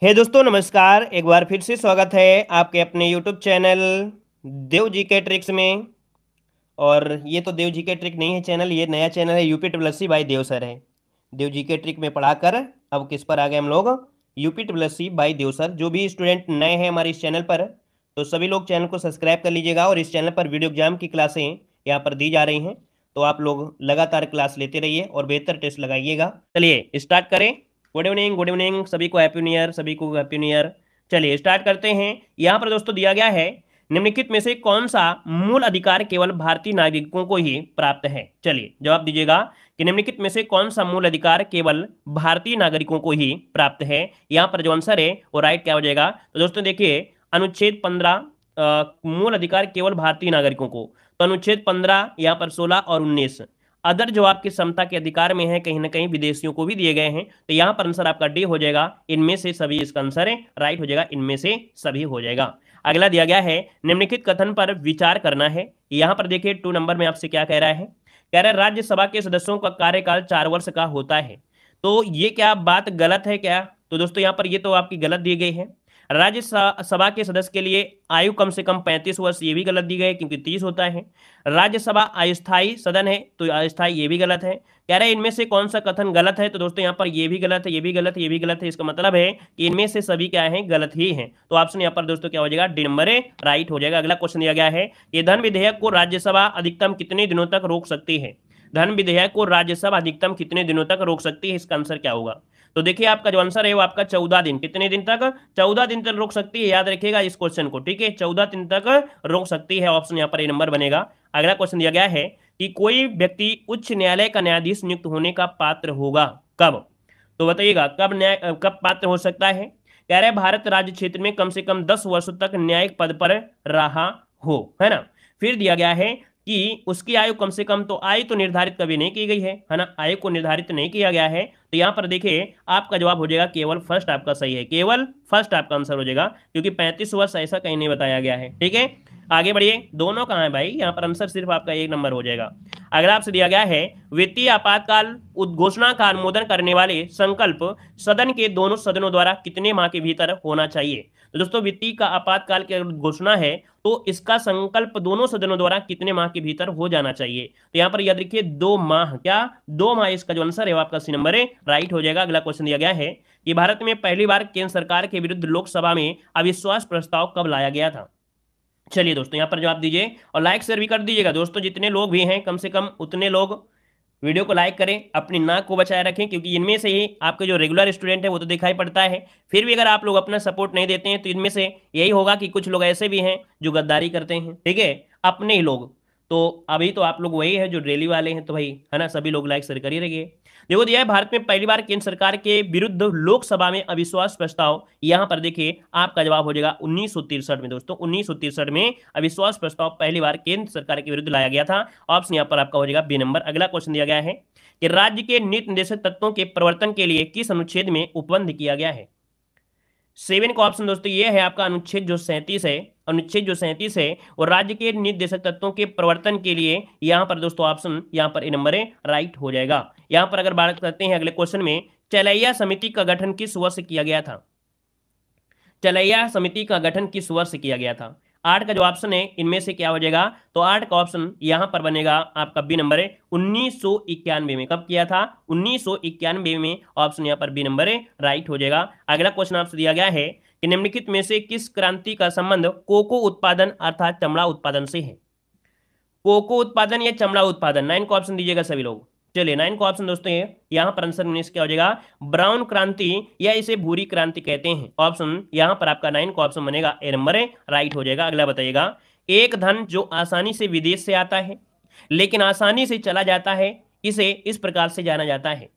दोस्तों नमस्कार। एक बार फिर से स्वागत है आपके अपने यूट्यूब चैनल देव जी के ट्रिक्स में। और ये तो देव जी के ट्रिक नहीं है चैनल, ये नया चैनल है UP triple C by Dev sir है। देव जी के ट्रिक में पढ़ाकर अब किस पर आ गए हम लोग, UP triple C by Dev sir. जो भी स्टूडेंट नए हैं हमारे इस चैनल पर, तो सभी लोग चैनल को सब्सक्राइब कर लीजिएगा। और इस चैनल पर वीडियो एग्जाम की क्लासें यहाँ पर दी जा रही हैं, तो आप लोग लगातार क्लास लेते रहिए और बेहतर टेस्ट लगाइएगा। चलिए स्टार्ट करें। गुड इवनिंग, गुड इवनिंग सभी को, हैप्पी न्यू ईयर, सभी को हैप्पी न्यू ईयर। चलिए स्टार्ट करते हैं। यहाँ पर दोस्तों दिया गया है, निम्नलिखित में से कौन सा मूल अधिकार केवल भारतीय नागरिकों को ही प्राप्त है। चलिए जवाब दीजिएगा कि निम्नलिखित में से कौन सा मूल अधिकार केवल भारतीय नागरिकों को ही प्राप्त है। यहाँ पर जो आंसर है वो राइट क्या हो जाएगा। तो दोस्तों देखिए, अनुच्छेद 15 मूल अधिकार केवल भारतीय नागरिकों को, तो अनुच्छेद 15 यहाँ पर 16 और 19 अदर जो आपकी समता के अधिकार में है, कहीं ना कहीं विदेशियों को भी दिए गए हैं। तो यहाँ पर आंसर आपका डी हो जाएगा, इनमें से सभी इसका आंसर है, राइट हो जाएगा, इनमें से सभी हो जाएगा। अगला दिया गया है, निम्नलिखित कथन पर विचार करना है। यहाँ पर देखिए 2 नंबर में आपसे क्या कह रहा है, कह रहा है राज्यसभा के सदस्यों का कार्यकाल 4 वर्ष का होता है। तो ये क्या बात गलत है क्या? तो दोस्तों यहाँ पर ये तो आपकी गलत दी गई है। राज्यसभा के सदस्य के लिए आयु कम से कम 35 वर्ष, ये भी गलत दी गई है क्योंकि 30 होता है। राज्यसभा अस्थायी सदन है, तो अस्थायी ये भी गलत है। कह रहे हैं इनमें से कौन सा कथन गलत है, तो दोस्तों यहाँ पर ये भी गलत है, ये भी गलत है, ये भी गलत है। इसका मतलब है कि इनमें से सभी क्या है, गलत ही है। तो ऑप्शन यहाँ पर दोस्तों क्या हो जाएगा, डी नंबर है, राइट हो जाएगा। अगला क्वेश्चन दिया गया है, ये धन विधेयक को राज्यसभा अधिकतम कितने दिनों तक रोक सकती है। धन विधेयक को राज्यसभा अधिकतम कितने दिनों तक रोक सकती है, इसका आंसर क्या होगा। तो देखिए आपका जो आंसर है वो आपका 14 दिन। कितने दिन तक? 14 दिन तक रोक सकती है, याद रखिएगा इस क्वेश्चन को, ठीक है, 14 दिन तक रोक सकती है। ऑप्शन यहाँ पर ए नंबर बनेगा। अगला क्वेश्चन दिया गया है कि कोई व्यक्ति उच्च न्यायालय का न्यायाधीश नियुक्त होने का पात्र होगा कब। तो बताइएगा कब पात्र हो सकता है। कह रहे हैं भारत राज्य क्षेत्र में कम से कम 10 वर्षों तक न्यायिक पद पर रहा हो, है ना। फिर दिया गया है कि उसकी आयु कम से कम, तो आयु तो निर्धारित कभी नहीं की गई है ना, आयु को निर्धारित नहीं किया गया है। तो यहाँ पर देखिए आपका जवाब हो जाएगा केवल फर्स्ट, आपका सही है, केवल फर्स्ट आपका आंसर हो जाएगा, क्योंकि 35 वर्ष ऐसा कहीं नहीं बताया गया है। ठीक है, आगे बढ़िए। दोनों कहाँ है भाई, यहाँ पर आंसर सिर्फ आपका 1 नंबर हो जाएगा। अगला आपसे दिया गया है, वित्तीय आपातकाल उद्घोषणा का अनुमोदन करने वाले संकल्प सदन के दोनों सदनों द्वारा कितने माह के भीतर होना चाहिए। तो दोस्तों वित्तीय का आपातकाल की घोषणा है, तो इसका संकल्प दोनों सदनों द्वारा कितने माह के भीतर हो जाना चाहिए। तो यहाँ पर याद रखिए 2 माह, क्या 2 माह, इसका जो आंसर है वो आपका सी नंबर है, राइट हो जाएगा। अगला क्वेश्चन दिया गया है कि भारत में पहली बार केंद्र सरकार के विरुद्ध लोकसभा में अविश्वास प्रस्ताव कब लाया गया था। चलिए दोस्तों यहाँ पर जवाब दीजिए और लाइक शेयर भी कर दीजिएगा। दोस्तों जितने लोग भी हैं कम से कम उतने लोग वीडियो को लाइक करें, अपनी नाक को बचाए रखें, क्योंकि इनमें से ही आपके जो रेगुलर स्टूडेंट है वो तो दिखाई पड़ता है। फिर भी अगर आप लोग अपना सपोर्ट नहीं देते हैं तो इनमें से यही होगा कि कुछ लोग ऐसे भी हैं जो गद्दारी करते हैं, ठीक है, अपने ही लोग। तो अभी तो आप लोग वही है जो रैली वाले हैं, तो भाई है ना, सभी लोग लाइक शेयर कर ही रहिए। देखो दिया है, भारत में पहली बार केंद्र सरकार के विरुद्ध लोकसभा में अविश्वास प्रस्ताव, यहां पर देखिए आपका जवाब हो जाएगा 1963 में। दोस्तों 1963 में अविश्वास प्रस्ताव पहली बार केंद्र सरकार के विरुद्ध लाया गया था। ऑप्शन यहां पर आपका हो जाएगा बी नंबर। अगला क्वेश्चन दिया गया है कि राज्य के नीति निर्देशक तत्वों के प्रवर्तन के लिए किस अनुच्छेद में उपबंध किया गया है। 7 का ऑप्शन दोस्तों ये है आपका अनुच्छेद जो 37 है। अनुच्छेद जो 37 है और राज्य के निर्देशक तत्वों के प्रवर्तन के लिए, यहां पर दोस्तों ऑप्शन यहां पर ए नंबर है, राइट हो जाएगा। यहां पर अगर बात करते हैं अगले क्वेश्चन में, चलैया समिति का गठन किस वर्ष किया गया था। चलैया समिति का गठन किस वर्ष किया गया था। 8 का जो ऑप्शन है इनमें से क्या हो जाएगा, तो 8 का ऑप्शन यहां पर बनेगा आपका बी नंबर है, 1991 में। कब किया था, 1991 में। ऑप्शन यहां पर बी नंबर है, राइट हो जाएगा। अगला क्वेश्चन आपसे दिया गया है कि निम्नलिखित में से किस क्रांति का संबंध कोको उत्पादन अर्थात चमड़ा उत्पादन से है। कोको उत्पादन या चमड़ा उत्पादन, 9 को ऑप्शन दीजिएगा सभी लोग। चलिए 9 को ऑप्शन दोस्तों ये यहां पर आंसर में क्या हो जाएगा, ब्राउन क्रांति या इसे भूरी क्रांति कहते हैं। ऑप्शन यहां पर आपका 9 को ऑप्शन बनेगा ए नंबर है, राइट हो जाएगा। अगला बताइएगा, एक धन जो आसानी से विदेश से आता है लेकिन आसानी से चला जाता है, इसे इस प्रकार से जाना जाता है।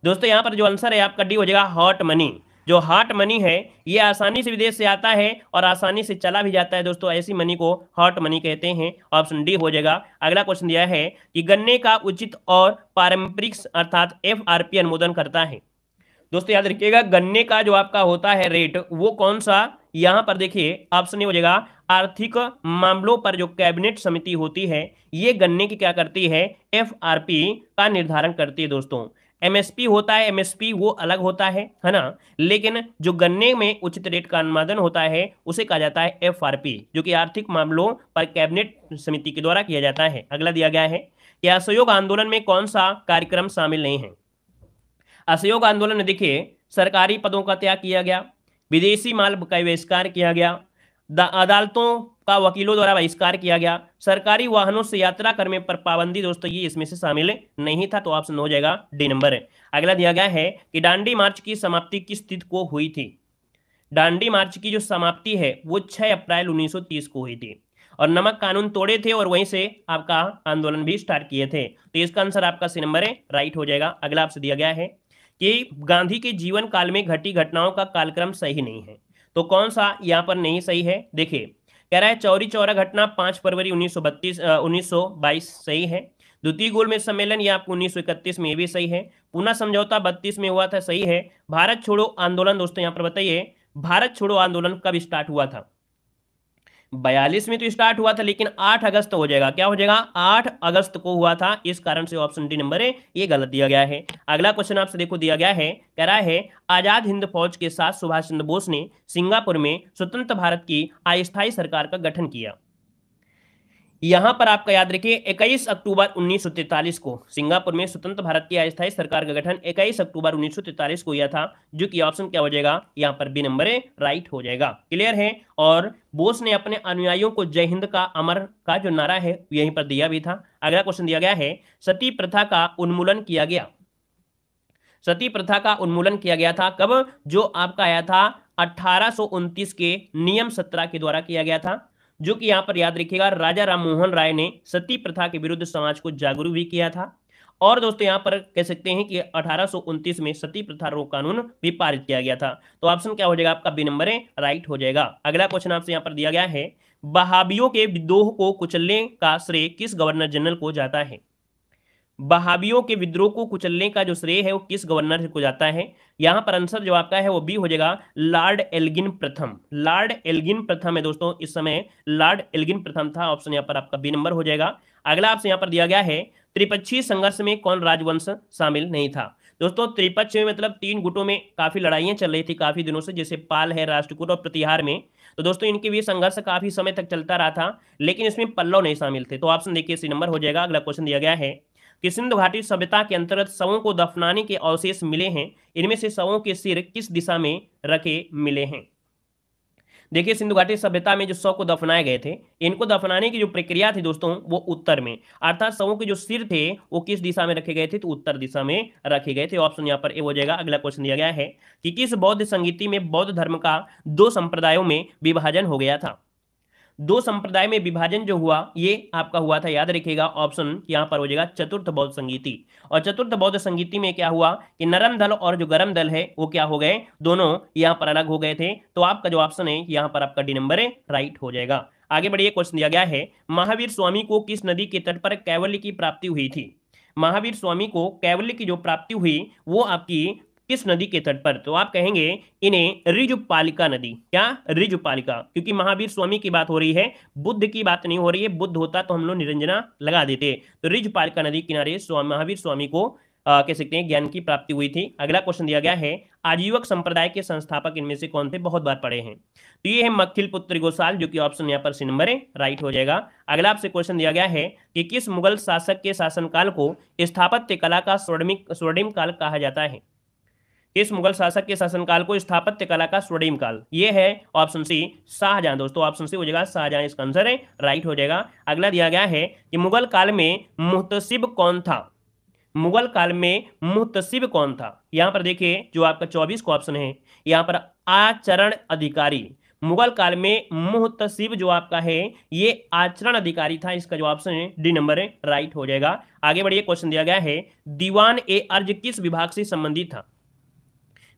दोस्तों यहां पर जो आंसर है आपका डी हो जाएगा, हॉट मनी। जो हॉट मनी है ये आसानी से विदेश से आता है और आसानी से चला भी जाता है। दोस्तों ऐसी मनी को हॉट मनी कहते हैं। ऑप्शन डी हो जाएगा। अगला क्वेश्चन दिया है कि गन्ने का उचित और पारंपरिक अर्थात एफआरपी अनुमोदन करता है। दोस्तों याद रखिएगा, गन्ने का जो आपका होता है रेट वो कौन सा, यहां पर देखिए ऑप्शन हो जाएगा, आर्थिक मामलों पर जो कैबिनेट समिति होती है ये गन्ने की क्या करती है, एफआरपी का निर्धारण करती है। दोस्तों एमएसपी होता है, एमएसपी वो अलग होता है ना। लेकिन जो गन्ने में उचित रेट का अनुमादन होता है उसे कहा जाता है एफआरपी, जो कि आर्थिक मामलों पर कैबिनेट समिति के द्वारा किया जाता है। अगला दिया गया है कि असहयोग आंदोलन में कौन सा कार्यक्रम शामिल नहीं है। असहयोग आंदोलन में देखिए, सरकारी पदों का त्याग किया गया, विदेशी माल का बहिष्कार किया गया, अदालतों का वकीलों द्वारा बहिष्कार किया गया, सरकारी वाहनों से यात्रा करने पर पाबंदी, दोस्तों ये इसमें से शामिल नहीं था, तो ऑप्शन हो जाएगा डी नंबर है। अगला दिया गया है कि दांडी मार्च की समाप्ति किस तिथि को हुई थी। दांडी मार्च की जो समाप्ति है वो 6 अप्रैल 1930 को हुई थी, और नमक कानून तोड़े थे और वहीं से आपका आंदोलन भी स्टार्ट किए थे, तो इसका आंसर आपका सी नंबर है, राइट हो जाएगा। अगला आपसे दिया गया है कि गांधी के जीवन काल में घटी घटनाओं का कालक्रम सही नहीं है, तो कौन सा यहाँ पर नहीं सही है। देखिए, कह रहा है चौरी चौरा घटना 5 फरवरी 1922 सही है। द्वितीय गोलमेज सम्मेलन ये आपको 1931 में, ये भी सही है। पूना समझौता 32 में हुआ था, सही है। भारत छोड़ो आंदोलन, दोस्तों यहाँ पर बताइए, भारत छोड़ो आंदोलन कब स्टार्ट हुआ था। 42 में तो स्टार्ट हुआ था, लेकिन 8 अगस्त हो जाएगा, क्या हो जाएगा, 8 अगस्त को हुआ था, इस कारण से ऑप्शन डी नंबर है ये गलत दिया गया है। अगला क्वेश्चन आपसे देखो दिया गया है, कह रहा है आजाद हिंद फौज के साथ सुभाष चंद्र बोस ने सिंगापुर में स्वतंत्र भारत की अस्थायी सरकार का गठन किया। यहां पर आपका याद रखिए 21 अक्टूबर 1943 को सिंगापुर में स्वतंत्र भारत की अस्थायी सरकार का गठन 21 अक्टूबर 1943 को हुआ था, जो कि ऑप्शन क्या हो जाएगा, यहां पर बी नंबर है, राइट हो जाएगा। क्लियर है। और बोस ने अपने अनुयायियों को जय हिंद का अमर का जो नारा है यहीं पर दिया भी था। अगला क्वेश्चन दिया गया है, सती प्रथा का उन्मूलन किया गया। सती प्रथा का उन्मूलन किया गया था कब, जो आपका आया था 1829 के नियम 17 के द्वारा किया गया था, जो कि यहां पर याद रखिएगा राजा राम मोहन राय ने सती प्रथा के विरुद्ध समाज को जागरूक भी किया था। और दोस्तों यहां पर कह सकते हैं कि 1829 में सती प्रथा रोक कानून भी पारित किया गया था, तो ऑप्शन क्या हो जाएगा आपका, बी नंबर है, राइट हो जाएगा। अगला क्वेश्चन आपसे यहां पर दिया गया है, बहाबियों के विद्रोह को कुचलने का श्रेय किस गवर्नर जनरल को जाता है। बहाबियों के विद्रोह को कुचलने का जो श्रेय है वो किस गवर्नर को जाता है। यहां पर आंसर जो आपका है वो बी हो जाएगा, लॉर्ड एल्गिन प्रथम। लॉर्ड एल्गिन प्रथम है दोस्तों, इस समय लॉर्ड एल्गिन प्रथम था, ऑप्शन यहां पर आपका बी नंबर हो जाएगा। अगला आपसे यहां पर दिया गया है, त्रिपक्षीय संघर्ष में कौन राजवंश शामिल नहीं था। दोस्तों त्रिपक्ष में मतलब 3 गुटों में काफी लड़ाइयां चल रही थी काफी दिनों से, जैसे पाल है, राष्ट्रकूट और प्रतिहार में, तो दोस्तों इनके भी संघर्ष काफी समय तक चलता रहा था, लेकिन इसमें पल्लव नहीं शामिल थे, तो ऑप्शन देखिए सी नंबर हो जाएगा। अगला क्वेश्चन दिया गया है कि सिंधु घाटी सभ्यता के अंतर्गत शवों को दफनाने के अवशेष मिले हैं, इनमें से शवों के सिर किस दिशा में रखे मिले हैं। देखिए सिंधु घाटी सभ्यता में जो शव को दफनाए गए थे, इनको दफनाने की जो प्रक्रिया थी दोस्तों वो उत्तर में, अर्थात शवों के जो सिर थे वो किस दिशा में रखे गए थे, तो उत्तर दिशा में रखे गए थे, ऑप्शन यहाँ पर ए हो जाएगा। अगला क्वेश्चन दिया गया है कि किस बौद्ध संगीति में बौद्ध धर्म का 2 संप्रदायों में विभाजन हो गया था। 2 संप्रदाय में विभाजन जो हुआ ये आपका हुआ था, याद रखिएगा, ऑप्शन यहां पर हो जाएगा चतुर्थ बौद्ध संगीति। और चतुर्थ बौद्ध संगीति में क्या हुआ कि नरम दल और जो गरम दल है वो क्या हो गए, दोनों यहां पर अलग हो गए थे, तो आपका जो ऑप्शन है यहां पर आपका डी नंबर है, राइट हो जाएगा। आगे बढ़िए, क्वेश्चन दिया गया है, महावीर स्वामी को किस नदी के तट पर कैवल्य की प्राप्ति हुई थी। महावीर स्वामी को कैवल्य की जो प्राप्ति हुई वो आपकी किस नदी के तट पर, तो आप कहेंगे इन्हें ऋजुपालिका नदी। क्या, ऋजुपालिका, क्योंकि महावीर स्वामी की बात हो रही है, बुद्ध की बात नहीं हो रही है, बुद्ध होता तो हम लोग निरंजना लगा देते, तो ऋजुपालिका नदी किनारे महावीर स्वामी को कह सकते हैं ज्ञान की प्राप्ति हुई थी। अगला क्वेश्चन दिया गया है, आजीवक संप्रदाय के संस्थापक इनमें से कौन थे, बहुत बार पढ़े हैं, तो ये है मक्खिल पुत्र गोसाल, जो कि ऑप्शन यहाँ पर सी नंबर है, राइट हो जाएगा। अगला आपसे क्वेश्चन दिया गया है कि किस मुगल शासक के शासनकाल को स्थापत्य कला का स्वर्णिम काल कहा जाता है। इस मुगल शासक के शासनकाल को स्थापत्य कला का स्वर्णिम काल, ये है ऑप्शन सी शाहजहां। दोस्तों ऑप्शन सी हो जाएगा शाहजहां, इसका आंसर है, राइट हो जाएगा। अगला दिया गया है कि मुगल काल में मुहतसिब कौन था। मुगल काल में मुहतसिब कौन था, यहां पर देखिए जो आपका 24 का ऑप्शन है, यहां पर आचरण अधिकारी। मुगल काल में मुहतसिब जो आपका है ये आचरण अधिकारी था, इसका जो ऑप्शन है डी नंबर है, राइट हो जाएगा। आगे बढ़िए, क्वेश्चन दिया गया है, दीवान ए अर्ज किस विभाग से संबंधित था।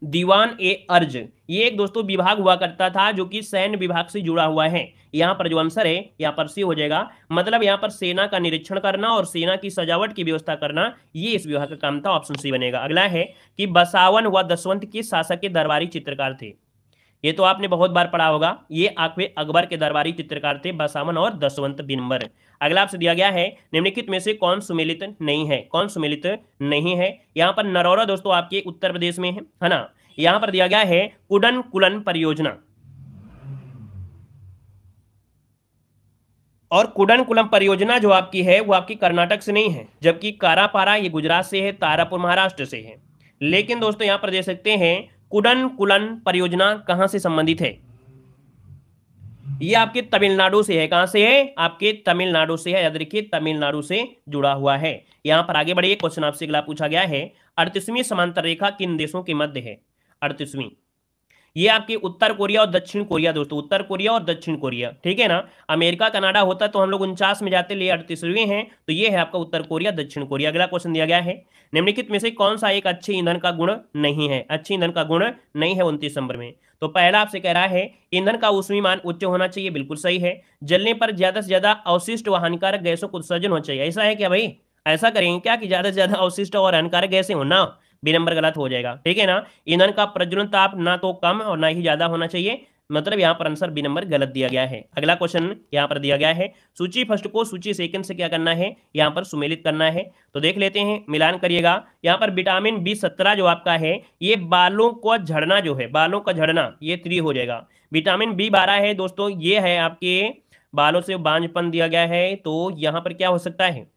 दीवान ए अर्ज ये एक दोस्तों विभाग हुआ करता था जो कि सैन्य विभाग से जुड़ा हुआ है, यहां पर जो आंसर है यहां पर सी हो जाएगा, मतलब यहां पर सेना का निरीक्षण करना और सेना की सजावट की व्यवस्था करना, ये इस विभाग का काम था, ऑप्शन सी बनेगा। अगला है कि बसावन व दसवंत किस शासक के दरबारी चित्रकार थे। ये तो आपने बहुत बार पढ़ा होगा। ये आखिर अकबर के दरबारी चित्रकार थे बसामन और दशवंत बिनबर। अगला आपसे दिया गया है, निम्नलिखित में से कौन सुमेलित नहीं है? कौन सुमेलित नहीं है? यहाँ पर नरौरा दोस्तों आपके उत्तर प्रदेश में है ना। यहाँ पर दिया गया है कुडन कुलन परियोजना, और कुडनकुलम परियोजना जो आपकी है वो आपकी कर्नाटक से नहीं है, जबकि कारापारा ये गुजरात से है, तारापुर महाराष्ट्र से है। लेकिन दोस्तों यहां पर देख सकते हैं कुडनकुलन परियोजना कहां से संबंधित है? ये आपके तमिलनाडु से है। कहां से है? आपके तमिलनाडु से है। याद रखिए तमिलनाडु से जुड़ा हुआ है। यहां पर आगे बढ़िए, क्वेश्चन आपसे अगला पूछा गया है, 38वीं समांतर रेखा किन देशों के मध्य है? 38वीं, ये आपके उत्तर कोरिया और दक्षिण कोरिया दोस्तों, उत्तर कोरिया और दक्षिण कोरिया, ठीक है ना। अमेरिका कनाडा होता तो हम लोग 49 में जाते, लिए 38वीं हैं, तो ये है आपका उत्तर कोरिया दक्षिण कोरिया। अगला क्वेश्चन दिया गया है, निम्नलिखित में से कौन सा एक अच्छे ईंधन का गुण नहीं है? अच्छे ईंधन का गुण नहीं है 29 नंबर में। तो पहला आपसे कह रहा है ईंधन का ऊष्मीय मान उच्च होना चाहिए, बिल्कुल सही है। जलने पर ज्यादा से ज्यादा अवशिष्ट व हानिकारक गैसों को उत्सर्जन होना चाहिए, ऐसा है क्या भाई? ऐसा करेंगे क्या कि ज्यादा से ज्यादा अवशिष्ट और हानिकारक गैसें हो ना? बी नंबर गलत हो जाएगा, ठीक है ना। ईंधन का प्रज्वलन ताप ना तो कम और ना ही ज्यादा होना चाहिए, मतलब यहाँ पर आंसर बी नंबर गलत दिया गया है। अगला क्वेश्चन यहाँ पर दिया गया है, सूची फर्स्ट को सूची सेकंड से क्या करना है? यहाँ पर सुमेलित करना है। तो देख लेते हैं, मिलान करिएगा। यहाँ पर विटामिन B17 जो आपका है, ये बालों को झड़ना जो है, बालों का झड़ना, ये 3 हो जाएगा। विटामिन B12 है दोस्तों, ये है आपके बालों से बांझपन दिया गया है, तो यहाँ पर क्या हो सकता है?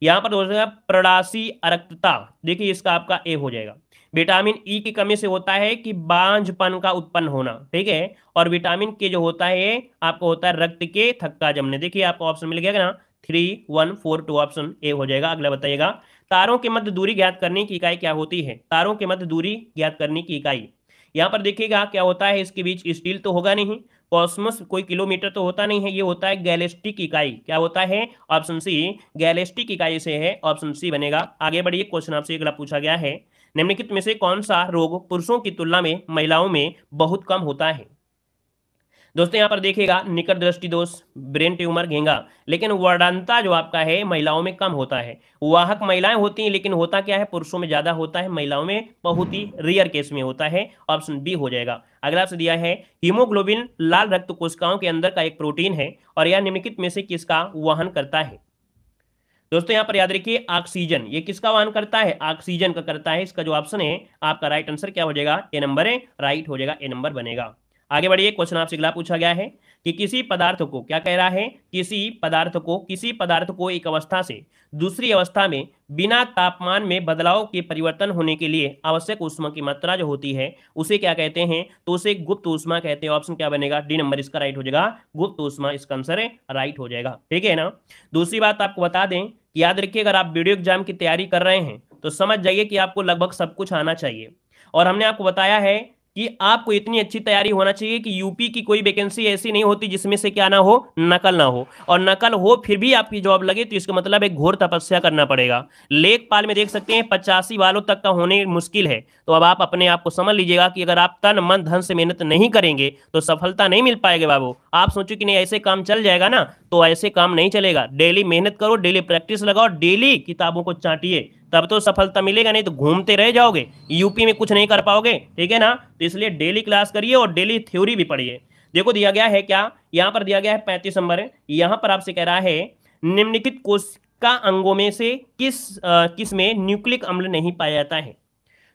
यहाँ पर हो जाएगा प्रवासी अरक्तता, देखिए इसका आपका ए हो जाएगा। विटामिन ई की कमी से होता है कि बांझपन का उत्पन्न होना, ठीक है। और विटामिन के जो होता है आपको होता है रक्त के थक्का जमने, देखिए आपको ऑप्शन मिल गया ना, 3142 ऑप्शन ए हो जाएगा। अगला बताइएगा, तारों के मध्य दूरी ज्ञात करने की इकाई क्या होती है? तारों के मध्य दूरी ज्ञात करने की इकाई, यहाँ पर देखिएगा क्या होता है, इसके बीच स्टील तो होगा नहीं, कॉस्मोस कोई किलोमीटर तो होता नहीं है, ये होता है गैलेस्टिक इकाई। क्या होता है? ऑप्शन सी गैलेस्टिक इकाई से है, ऑप्शन सी बनेगा। आगे बढ़िए, क्वेश्चन आपसे अगला पूछा गया है, निम्नलिखित में से कौन सा रोग पुरुषों की तुलना में महिलाओं में बहुत कम होता है? दोस्तों यहाँ पर देखिएगा, निकट दृष्टि दोष, ब्रेन ट्यूमर, घेंगा, लेकिन वर्णांता जो आपका है महिलाओं में कम होता है। वाहक महिलाएं होती हैं, लेकिन होता क्या है, पुरुषों में ज्यादा होता है, महिलाओं में बहुत ही रेयर केस में होता है, ऑप्शन बी हो जाएगा। अगला आपसे दिया है, हीमोग्लोबिन लाल रक्त कोशिकाओं के अंदर का एक प्रोटीन है और यह निम्नलिखित में से किसका वहन करता है? दोस्तों यहाँ पर याद रखिए ऑक्सीजन, ये किसका वहन करता है? ऑक्सीजन का करता है। इसका जो ऑप्शन है आपका राइट आंसर क्या हो जाएगा? ए नंबर है, राइट हो जाएगा, ए नंबर बनेगा। आगे बढ़िए, क्वेश्चन आपसे अगला पूछा गया है कि किसी पदार्थ को, क्या कह रहा है, किसी पदार्थ को एक अवस्था से दूसरी अवस्था में बिना तापमान में बदलाव के परिवर्तन होने के लिए आवश्यक ऊष्मा की मात्रा जो होती है उसे क्या कहते हैं? तो उसे गुप्त ऊष्मा कहते हैं। ऑप्शन क्या बनेगा? डी नंबर इसका राइट हो जाएगा, गुप्त ऊष्मा इसका आंसर है, राइट हो जाएगा, ठीक है ना। दूसरी बात आपको बता दें, याद रखिए अगर आप वीडियो एग्जाम की तैयारी कर रहे हैं तो समझ जाइए कि आपको लगभग सब कुछ आना चाहिए। और हमने आपको बताया है कि आपको इतनी अच्छी तैयारी होना चाहिए कि यूपी की कोई वैकेंसी ऐसी नहीं होती जिसमें से क्या ना हो, नकल ना हो, और नकल हो फिर भी आपकी जॉब लगे तो इसका मतलब एक घोर तपस्या करना पड़ेगा। लेखपाल में देख सकते हैं 85 वालों तक का होने मुश्किल है। तो अब आप अपने आप को समझ लीजिएगा कि अगर आप तन मन धन से मेहनत नहीं करेंगे तो सफलता नहीं मिल पाएगी बाबू। आप सोचो कि नहीं ऐसे काम चल जाएगा ना, तो ऐसे काम नहीं चलेगा। डेली मेहनत करो, डेली प्रैक्टिस लगाओ, डेली किताबों को चाटिए, तब तो सफलता मिलेगा, नहीं तो घूमते रह जाओगे, यूपी में कुछ नहीं कर पाओगे, ठीक है ना। तो इसलिए डेली क्लास करिए और डेली थ्योरी भी पढ़िए। देखो दिया गया है क्या, यहाँ पर दिया गया है 35 नंबर, यहाँ पर आपसे कह रहा है निम्नलिखित कोशिका अंगों में से किस में न्यूक्लिक अम्ल नहीं पाया जाता है?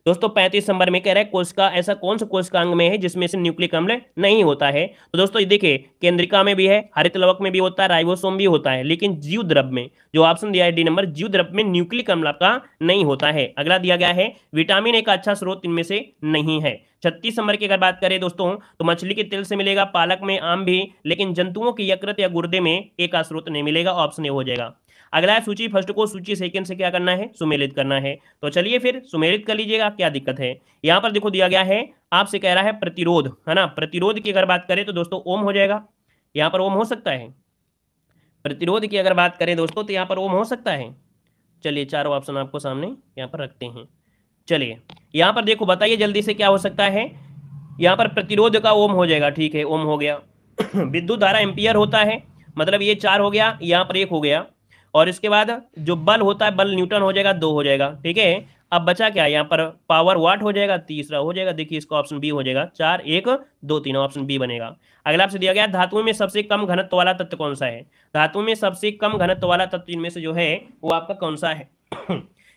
दोस्तों 35 नंबर में कह रहा है कोशिका, ऐसा कौन सा कोशिका अंग में है जिसमें से न्यूक्लिक अम्ल नहीं होता है? तो दोस्तों ये देखिए, केंद्रिका में भी है, हरित लवक में भी होता है, राइबोसोम भी होता है, लेकिन जीव द्रव में, जो ऑप्शन दिया है डी नंबर, जीव द्रव में न्यूक्लिक अम्ल आपका नहीं होता है। अगला दिया गया है, विटामिन ए का अच्छा स्रोत इनमें से नहीं है। 36 नंबर की अगर बात करें दोस्तों, तो मछली के तेल से मिलेगा, पालक में, आम भी, लेकिन जंतुओं के यकृत या गुर्दे में ए का स्रोत नहीं मिलेगा, ऑप्शन ए हो जाएगा। अगला है, सूची फर्स्ट को सूची सेकंड से क्या करना है? सुमेलित करना है। तो चलिए फिर सुमेलित कर लीजिएगा, क्या दिक्कत है। यहाँ पर देखो दिया गया है, आपसे कह रहा है प्रतिरोध, है ना। प्रतिरोध की अगर बात करें तो दोस्तों ओम हो जाएगा, यहाँ पर ओम हो सकता है। प्रतिरोध की अगर बात करें दोस्तों तो यहाँ पर ओम हो सकता है। चलिए चारों ऑप्शन आपको सामने यहाँ पर रखते हैं। चलिए यहाँ पर देखो, बताइए जल्दी से क्या हो सकता है। यहाँ पर प्रतिरोध का ओम हो जाएगा, ठीक है, ओम हो गया। विद्युत धारा एम्पियर होता है, मतलब ये 4 हो गया, यहाँ पर 1 हो गया। और इसके बाद जो बल होता है, बल न्यूटन हो जाएगा, 2 हो जाएगा। ठीक है, अब बचा क्या यहाँ पर, पावर वाट हो जाएगा, तीसरा हो जाएगा। देखिए इसका ऑप्शन बी हो जाएगा, 4 1 2 3, ऑप्शन बी बनेगा। अगला आपसे दिया गया धातुओं में सबसे कम घनत्व वाला तत्व कौन सा है। धातु में सबसे कम घनत्व वाला तत्व इनमें से जो है वो आपका कौन सा है।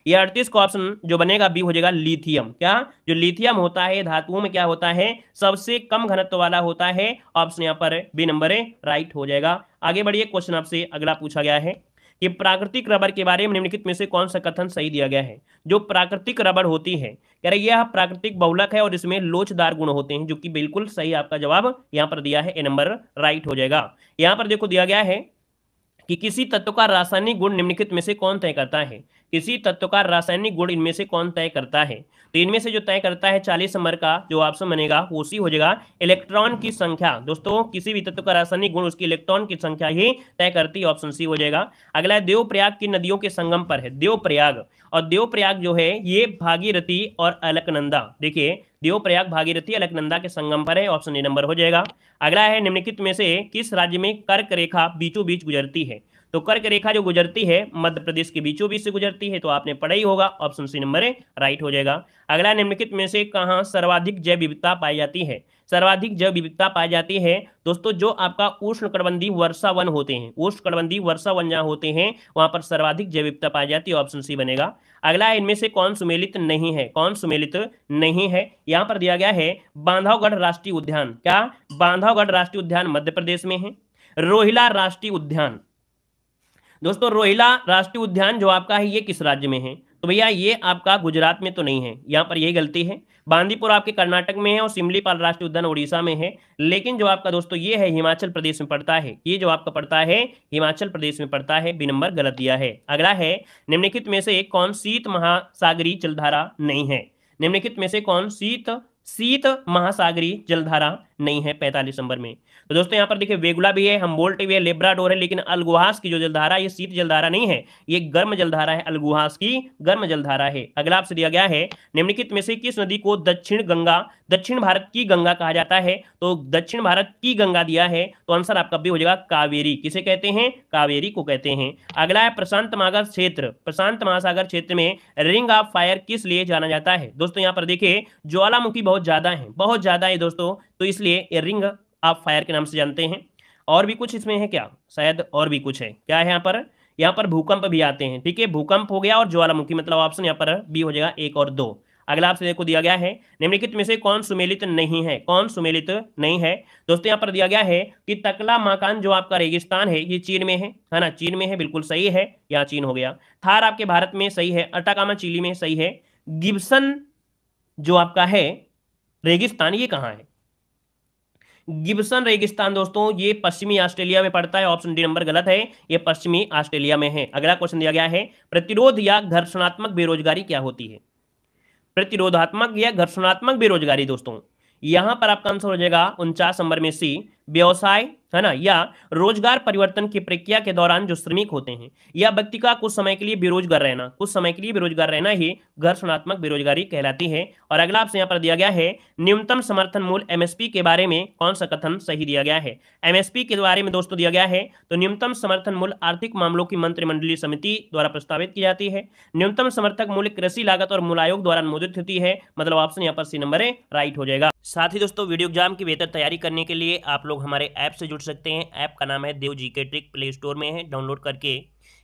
ये 38 का ऑप्शन जो बनेगा बी हो जाएगा, लिथियम। क्या, जो लिथियम होता है धातुओं में क्या होता है, सबसे कम घनत्व वाला होता है। ऑप्शन यहाँ पर बी नंबर राइट हो जाएगा। आगे बढ़िए, क्वेश्चन आपसे अगला पूछा गया है कि प्राकृतिक रबर के बारे में निम्नलिखित में से कौन सा कथन सही दिया गया है। जो प्राकृतिक रबर होती है, कह रहे यह प्राकृतिक बहुलक है और इसमें लोचदार गुण होते हैं, जो कि बिल्कुल सही आपका जवाब यहाँ पर दिया है, ए नंबर राइट हो जाएगा। यहाँ पर देखो दिया गया है कि किसी तत्व का रासायनिक गुण निम्नलिखित में से कौन तय करता है। किसी तत्व का रासायनिक गुण इनमें से कौन तय करता है, तो इनमें से जो तय करता है 40 नंबर का जो ऑप्शन बनेगा वो उसी हो जाएगा, इलेक्ट्रॉन की संख्या। दोस्तों किसी भी तत्व का रासायनिक गुण उसकी इलेक्ट्रॉन की संख्या ही तय करती है, ऑप्शन सी हो जाएगा। अगला है देवप्रयाग की नदियों के संगम पर है, देवप्रयाग। और देवप्रयाग जो है ये भागीरथी और अलकनंदा, देखिए देवप्रयाग भागीरथी अलकनंदा के संगम पर है, ऑप्शन ए नंबर हो जाएगा। अगला है निम्नलिखित में से किस राज्य में कर्क रेखा बीचों बीच गुजरती है। तो कर्क रेखा जो गुजरती है मध्य प्रदेश के बीचों बीच से गुजरती है, तो आपने पढ़ा ही होगा, ऑप्शन सी नंबर राइट हो जाएगा। अगला निम्नलिखित में से कहाँ सर्वाधिक जैव विविधता पाई जाती है। सर्वाधिक जैव विविधता पाई जाती है दोस्तों जो आपका उष्णकटिबंधीय वर्षा वन होते हैं, उष्णकटिबंधीय वर्षा वन जहाँ होते हैं वहां पर सर्वाधिक जैव विविधता पाई जाती है, ऑप्शन सी बनेगा। अगला है इनमें से कौन सुमेलित नहीं है, कौन सुमेलित नहीं है। यहाँ पर दिया गया है बांधवगढ़ राष्ट्रीय उद्यान। क्या, बांधवगढ़ राष्ट्रीय उद्यान मध्य प्रदेश में है। रोहिला राष्ट्रीय उद्यान, दोस्तों रोहिला राष्ट्रीय उद्यान जो आपका है ये किस राज्य में है, तो भैया ये आपका गुजरात में तो नहीं है, यहाँ पर ये गलती है। बांदीपुर आपके कर्नाटक में है और सिमलीपाल राष्ट्रीय उद्यान उड़ीसा में है। लेकिन जो आपका दोस्तों ये है हिमाचल प्रदेश में पड़ता है, ये जो आपका पड़ता है हिमाचल प्रदेश में पड़ता है, बी नंबर गलत दिया है। अगला है निम्नलिखित में से कौन शीत महासागरीय जलधारा नहीं है। निम्नलिखित में से कौन शीत महासागरीय जलधारा नहीं है 45 नंबर में। तो दोस्तों यहाँ पर देखिए वेगुला भी है, हम्बोल्ट भी है, लेब्राडोर है, लेकिन अलगुहास की जो जलधारा ये शीत जलधारा नहीं है, ये गर्म जलधारा है, अलगुहास की गर्म जलधारा है। अगला आपसे दिया गया है निम्नलिखित में से किस नदी को दक्षिण भारत की गंगा कहा जाता है। तो दक्षिण भारत की गंगा दिया है, तो आंसर आपका भी हो जाएगा कावेरी। किसे कहते हैं, कावेरी को कहते हैं। अगला है प्रशांत महासागर क्षेत्र में रिंग ऑफ फायर किस लिए जाना जाता है। दोस्तों यहाँ पर देखिए ज्वालामुखी बहुत ज्यादा है दोस्तों, तो इसलिए ये रिंग ऑफ फायर के नाम से जानते हैं। और भी कुछ इसमें है क्या, शायद और भी कुछ है, क्या है यहाँ पर भूकंप भी आते हैं। ठीक है, भूकंप हो गया और ज्वालामुखी, मतलब ऑप्शन यहाँ पर बी हो जाएगा 1 और 2। अगला आपसे देखो दिया गया है निम्नलिखित में से कौन सुमेलित नहीं है, कौन सुमेलित नहीं है। दोस्तों यहाँ पर दिया गया है कि तकला माकान जो आपका रेगिस्तान है ये चीन में है ना, चीन में है, बिल्कुल सही है, यहाँ चीन हो गया। थार आपके भारत में सही है, अटाकामा चिली में सही है। गिब्सन जो आपका है रेगिस्तान ये कहाँ है, गिब्सन रेगिस्तान दोस्तों ये पश्चिमी ऑस्ट्रेलिया में पड़ता है, ऑप्शन डी नंबर गलत है, ये पश्चिमी ऑस्ट्रेलिया में है। अगला क्वेश्चन दिया गया है प्रतिरोध या घर्षणात्मक बेरोजगारी क्या होती है। प्रतिरोधात्मक या घर्षणात्मक बेरोजगारी दोस्तों यहां पर आपका आंसर हो जाएगा 49 नंबर में सी, व्यवसाय है ना, या रोजगार परिवर्तन की प्रक्रिया के दौरान जो श्रमिक होते हैं या व्यक्ति का कुछ समय के लिए बेरोजगार रहना ही घर्षणात्मक बेरोजगारी कहलाती है। और अगला आपसे यहाँ पर दिया गया है न्यूनतम समर्थन मूल्य एमएसपी के बारे में कौन सा कथन सही दिया गया है। एमएसपी के बारे में दोस्तों दिया गया है तो न्यूनतम समर्थन मूल्य आर्थिक मामलों की मंत्रिमंडलीय समिति द्वारा प्रस्तावित की जाती है। न्यूनतम समर्थक मूल्य कृषि लागत और मूल आयोग द्वारा अनुमोदित होती है, मतलब ऑप्शन यहाँ पर सी नंबर राइट हो जाएगा। साथ ही दोस्तों वीडियो एग्जाम की बेहतर तैयारी करने के लिए आप लोग हमारे ऐप से जुड़ सकते हैं। ऐप का नाम है देव जीके ट्रिक, प्ले स्टोर में है, डाउनलोड करके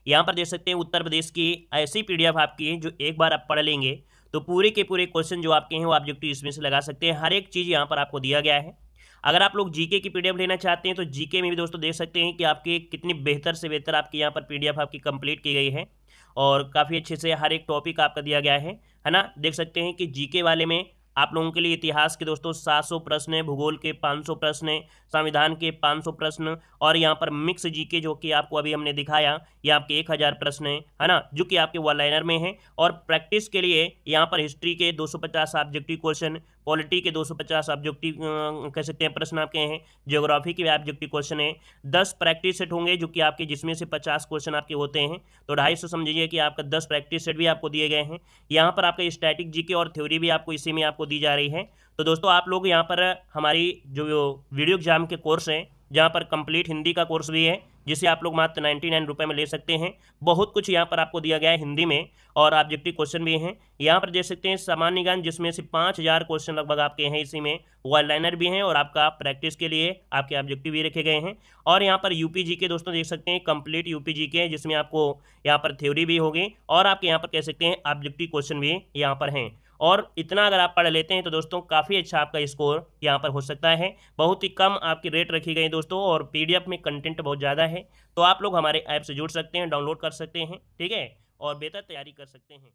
यहाँ पर देख सकते हैं उत्तर प्रदेश की ऐसी पीडीएफ आपकी है जो एक बार आप पढ़ लेंगे तो पूरे के पूरे क्वेश्चन जो आपके हैं वो ऑब्जेक्टिव इसमें से लगा सकते हैं। हर एक चीज़ यहाँ पर आपको दिया गया है। अगर आप लोग जीके की पीडीएफ लेना चाहते हैं तो जीके में भी दोस्तों देख सकते हैं कि आपके कितनी बेहतर से बेहतर आपकी यहाँ पर पीडीएफ आपकी कंप्लीट की गई है और काफ़ी अच्छे से हर एक टॉपिक आपका दिया गया है ना। देख सकते हैं कि जीके वाले में आप लोगों के लिए इतिहास के दोस्तों 700 प्रश्न है, भूगोल के 500 प्रश्न है, संविधान के 500 प्रश्न और यहाँ पर मिक्स जीके जो कि आपको अभी हमने दिखाया ये आपके 1000 प्रश्न है ना, जो कि आपके वन लाइनर में है। और प्रैक्टिस के लिए यहाँ पर हिस्ट्री के 250 ऑब्जेक्टिव क्वेश्चन, पॉलिटी के 250 ऑब्जेक्टिव कह सकते हैं प्रश्न आपके हैं, ज्योग्राफी के ऑब्जेक्टिव क्वेश्चन है, 10 प्रैक्टिस सेट होंगे जो कि आपके जिसमें से 50 क्वेश्चन आपके होते हैं, तो 250 समझिए कि आपका 10 प्रैक्टिस सेट भी आपको दिए गए हैं। यहाँ पर आपका स्टैटिक जीके और थ्योरी भी आपको इसी में आपको दी जा रही है। तो दोस्तों आप लोग यहाँ पर हमारी जो वीडियो एग्जाम के कोर्स हैं जहाँ पर कंप्लीट हिंदी का कोर्स भी है, जिसे आप लोग मात्र 99 रुपये में ले सकते हैं। बहुत कुछ यहाँ पर आपको दिया गया है हिंदी में, और ऑब्जेक्टिव क्वेश्चन भी हैं यहाँ पर देख सकते हैं। सामान्य ज्ञान जिसमें से 5000 क्वेश्चन लगभग आपके हैं इसी में, वन लाइनर भी हैं, और आपका प्रैक्टिस के लिए आपके ऑब्जेक्टिव भी रखे गए हैं। और यहाँ पर यूपीजी के दोस्तों देख सकते हैं, कंप्लीट यूपीजी के, जिसमें आपको यहाँ पर थ्योरी भी होगी और आपके यहाँ पर कह सकते हैं ऑब्जेक्टिव क्वेश्चन भी यहाँ पर हैं। और इतना अगर आप पढ़ लेते हैं तो दोस्तों काफ़ी अच्छा आपका स्कोर यहाँ पर हो सकता है। बहुत ही कम आपकी रेट रखी गई दोस्तों, और पीडीएफ में कंटेंट बहुत ज़्यादा है। तो आप लोग हमारे ऐप से जुड़ सकते हैं, डाउनलोड कर सकते हैं, ठीक है, और बेहतर तैयारी कर सकते हैं।